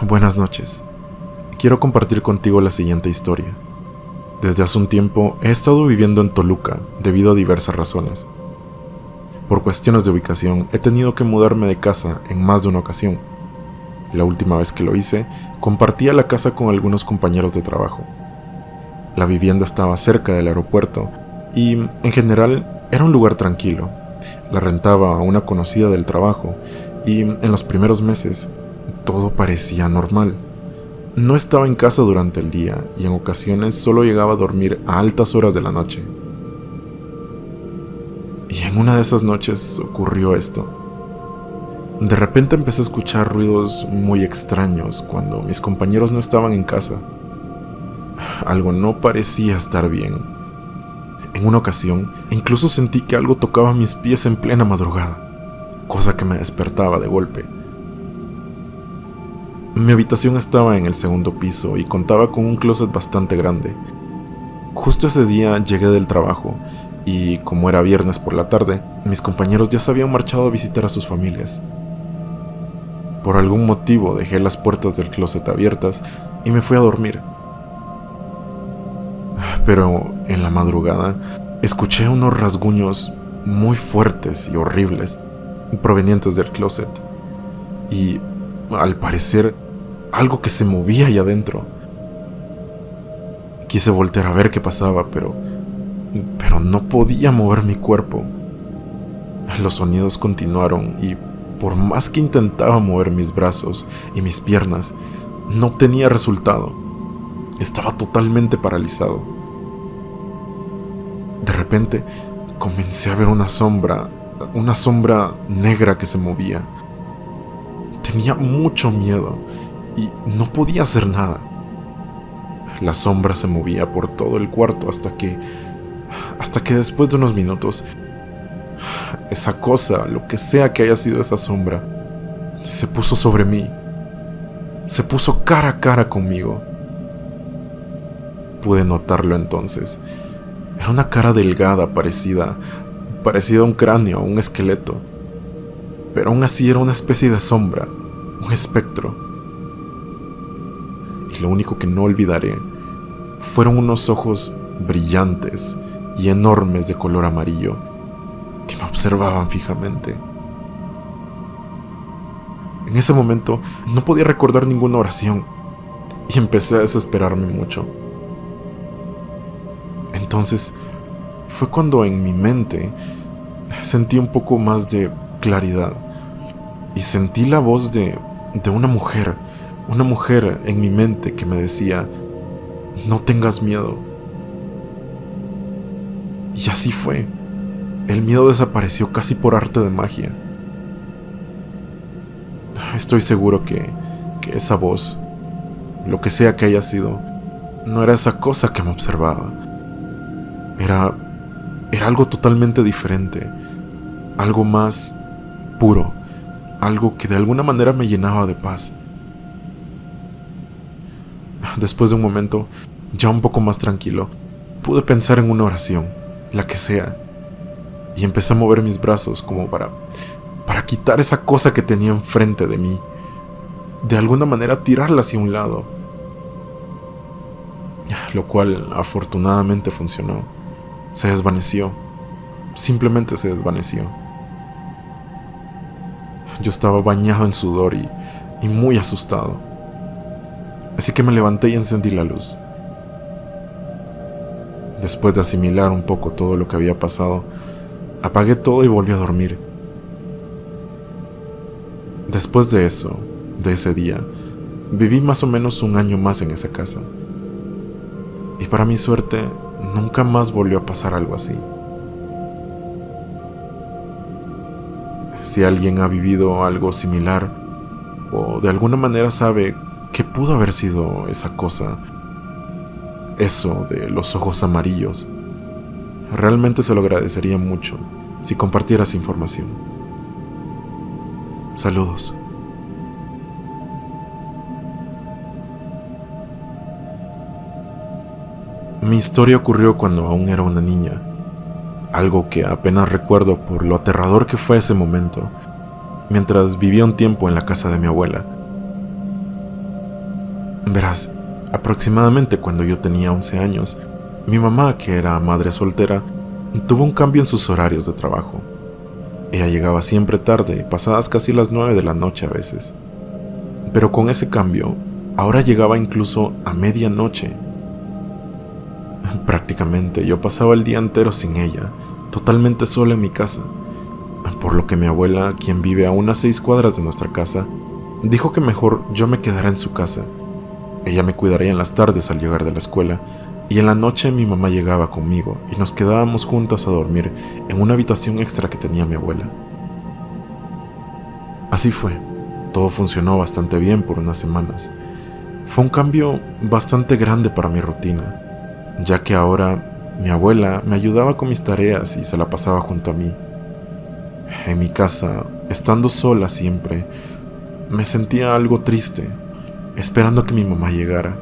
Buenas noches. Quiero compartir contigo la siguiente historia. Desde hace un tiempo he estado viviendo en Toluca debido a diversas razones. Por cuestiones de ubicación he tenido que mudarme de casa en más de una ocasión. La última vez que lo hice, compartía la casa con algunos compañeros de trabajo. La vivienda estaba cerca del aeropuerto y, en general, era un lugar tranquilo. La rentaba a una conocida del trabajo y, en los primeros meses, todo parecía normal. No estaba en casa durante el día y en ocasiones solo llegaba a dormir a altas horas de la noche. Y en una de esas noches ocurrió esto. De repente empecé a escuchar ruidos muy extraños cuando mis compañeros no estaban en casa. Algo no parecía estar bien. En una ocasión, incluso sentí que algo tocaba mis pies en plena madrugada, cosa que me despertaba de golpe. Mi habitación estaba en el segundo piso y contaba con un closet bastante grande. Justo ese día llegué del trabajo y, como era viernes por la tarde, mis compañeros ya se habían marchado a visitar a sus familias. Por algún motivo dejé las puertas del closet abiertas y me fui a dormir. Pero en la madrugada escuché unos rasguños muy fuertes y horribles provenientes del closet y, al parecer, algo que se movía ahí adentro. Quise voltear a ver qué pasaba, pero no podía mover mi cuerpo. Los sonidos continuaron y, por más que intentaba mover mis brazos y mis piernas, no obtenía resultado. Estaba totalmente paralizado. De repente, comencé a ver una sombra negra que se movía. Tenía mucho miedo y no podía hacer nada. La sombra se movía por todo el cuarto hasta que después de unos minutos, esa cosa, lo que sea que haya sido esa sombra, se puso sobre mí. Se puso cara a cara conmigo. Pude notarlo entonces. Era una cara delgada, parecida a un cráneo, un esqueleto. Pero aún así era una especie de sombra, un espectro. Y lo único que no olvidaré fueron unos ojos brillantes y enormes de color amarillo que me observaban fijamente. En ese momento no podía recordar ninguna oración y empecé a desesperarme mucho. Entonces fue cuando en mi mente sentí un poco más de claridad y sentí la voz de una mujer en mi mente que me decía: no tengas miedo. Y así fue. El miedo desapareció casi por arte de magia. Estoy seguro que esa voz, lo que sea que haya sido, no era esa cosa que me observaba. Era algo totalmente diferente, algo más puro, algo que de alguna manera me llenaba de paz. Después de un momento, ya un poco más tranquilo, pude pensar en una oración, la que sea, y empecé a mover mis brazos como para quitar esa cosa que tenía enfrente de mí, de alguna manera tirarla hacia un lado, lo cual afortunadamente funcionó. Se desvaneció, simplemente se desvaneció. Yo estaba bañado en sudor y muy asustado, así que me levanté y encendí la luz. Después de asimilar un poco todo lo que había pasado, apagué todo y volví a dormir. Después de eso, de ese día, viví más o menos un año más en esa casa. Y para mi suerte, nunca más volvió a pasar algo así. Si alguien ha vivido algo similar, o de alguna manera sabe qué pudo haber sido esa cosa, eso de los ojos amarillos, realmente se lo agradecería mucho si compartieras información. Saludos. Mi historia ocurrió cuando aún era una niña, algo que apenas recuerdo por lo aterrador que fue ese momento, mientras vivía un tiempo en la casa de mi abuela. Verás, aproximadamente cuando yo tenía 11 años, mi mamá, que era madre soltera, tuvo un cambio en sus horarios de trabajo. Ella llegaba siempre tarde, pasadas casi las 9 de la noche a veces. Pero con ese cambio, ahora llegaba incluso a medianoche. Prácticamente yo pasaba el día entero sin ella, totalmente sola en mi casa, por lo que mi abuela, quien vive a unas 6 cuadras de nuestra casa, dijo que mejor yo me quedara en su casa. Ella me cuidaría en las tardes al llegar de la escuela, y en la noche mi mamá llegaba conmigo y nos quedábamos juntas a dormir en una habitación extra que tenía mi abuela. Así fue, todo funcionó bastante bien por unas semanas. Fue un cambio bastante grande para mi rutina, ya que ahora mi abuela me ayudaba con mis tareas y se la pasaba junto a mí. En mi casa, estando sola siempre, me sentía algo triste, esperando que mi mamá llegara.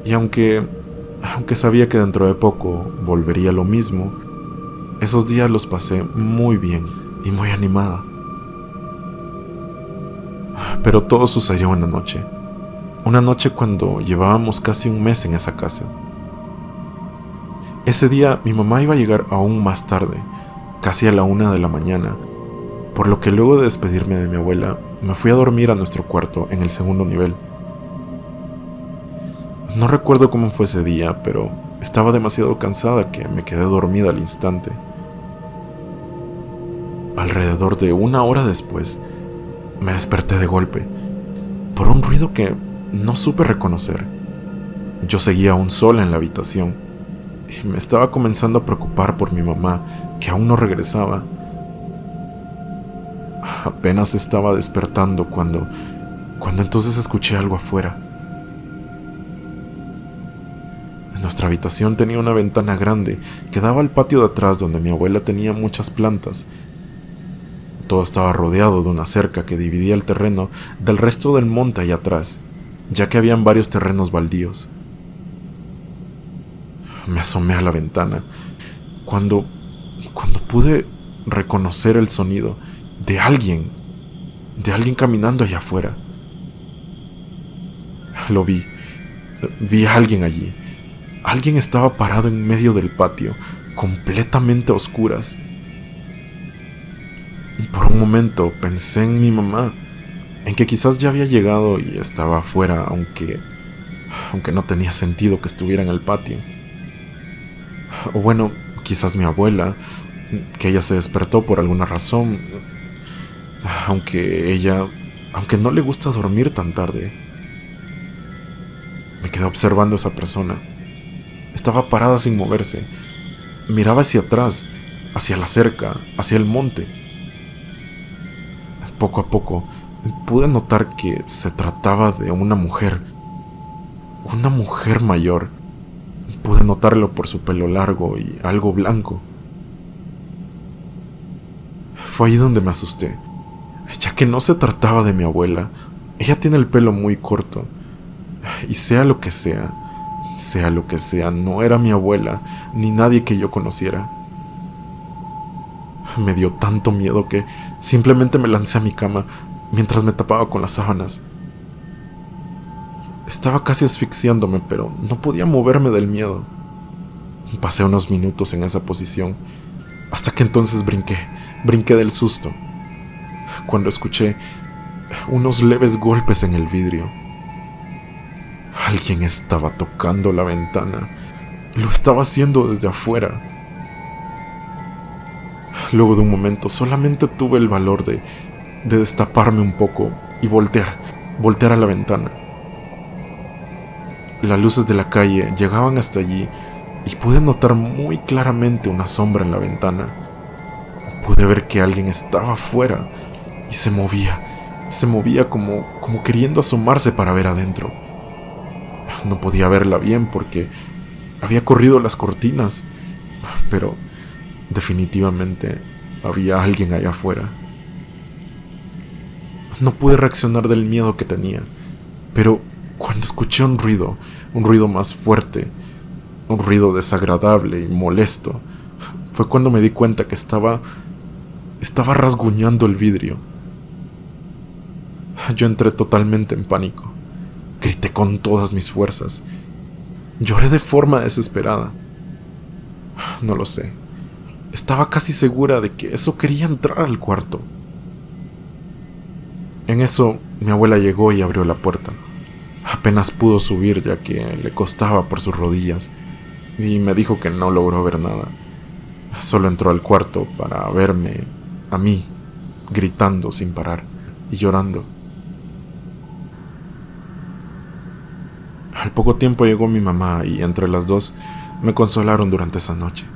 Y aunque sabía que dentro de poco volvería lo mismo, esos días los pasé muy bien y muy animada. Pero todo sucedió una noche cuando llevábamos casi un mes en esa casa. Ese día mi mamá iba a llegar aún más tarde, casi a la 1 de la mañana, por lo que luego de despedirme de mi abuela, me fui a dormir a nuestro cuarto en el segundo nivel. No recuerdo cómo fue ese día, pero estaba demasiado cansada que me quedé dormida al instante. Alrededor de 1 hora después, me desperté de golpe, por un ruido que no supe reconocer. Yo seguía aún sola en la habitación, y me estaba comenzando a preocupar por mi mamá, que aún no regresaba. Apenas estaba despertando cuando entonces escuché algo afuera. Nuestra habitación tenía una ventana grande que daba al patio de atrás donde mi abuela tenía muchas plantas. Todo estaba rodeado de una cerca que dividía el terreno del resto del monte allá atrás, ya que habían varios terrenos baldíos. Me asomé a la ventana cuando pude reconocer el sonido de alguien caminando allá afuera. Lo vi a alguien allí. Alguien estaba parado en medio del patio, completamente a oscuras. Por un momento pensé en mi mamá, en que quizás ya había llegado y estaba afuera, aunque no tenía sentido que estuviera en el patio. O bueno, quizás mi abuela, que ella se despertó por alguna razón, aunque no le gusta dormir tan tarde. Me quedé observando a esa persona. Estaba parada sin moverse. Miraba hacia atrás, hacia la cerca, hacia el monte. Poco a poco pude notar que se trataba de una mujer mayor. Pude notarlo por su pelo largo y algo blanco. Fue ahí donde me asusté, ya que no se trataba de mi abuela. Ella tiene el pelo muy corto, y sea lo que sea, no era mi abuela, ni nadie que yo conociera. Me dio tanto miedo que simplemente me lancé a mi cama mientras me tapaba con las sábanas. Estaba casi asfixiándome, pero no podía moverme del miedo. Pasé unos minutos en esa posición, hasta que entonces brinqué del susto, cuando escuché unos leves golpes en el vidrio. Alguien estaba tocando la ventana. Lo estaba haciendo desde afuera. Luego de un momento solamente tuve el valor de destaparme un poco y voltear a la ventana. Las luces de la calle llegaban hasta allí y pude notar muy claramente una sombra en la ventana. Pude ver que alguien estaba afuera y se movía como queriendo asomarse para ver adentro. No podía verla bien porque había corrido las cortinas, pero definitivamente había alguien allá afuera. No pude reaccionar del miedo que tenía, pero cuando escuché un ruido más fuerte, un ruido desagradable y molesto, fue cuando me di cuenta que estaba rasguñando el vidrio. Yo entré totalmente en pánico. apreté con todas mis fuerzas. Lloré de forma desesperada. No lo sé. Estaba casi segura de que eso quería entrar al cuarto. En eso, mi abuela llegó y abrió la puerta. Apenas pudo subir ya que le costaba por sus rodillas, y me dijo que no logró ver nada. Solo entró al cuarto para verme, a mí, gritando sin parar y llorando. Al poco tiempo llegó mi mamá y entre las dos me consolaron durante esa noche.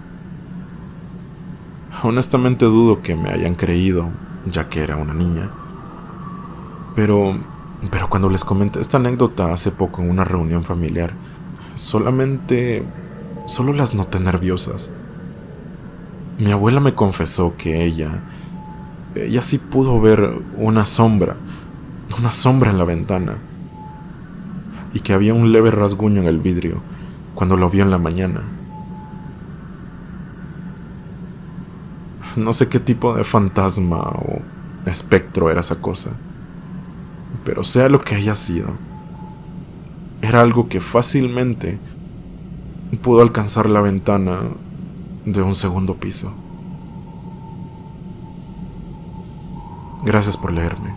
Honestamente dudo que me hayan creído, ya que era una niña. Pero cuando les comenté esta anécdota hace poco en una reunión familiar, solo las noté nerviosas. Mi abuela me confesó que ella sí pudo ver una sombra en la ventana, y que había un leve rasguño en el vidrio cuando lo vio en la mañana. No sé qué tipo de fantasma o espectro era esa cosa, pero sea lo que haya sido, era algo que fácilmente pudo alcanzar la ventana de un segundo piso. Gracias por leerme.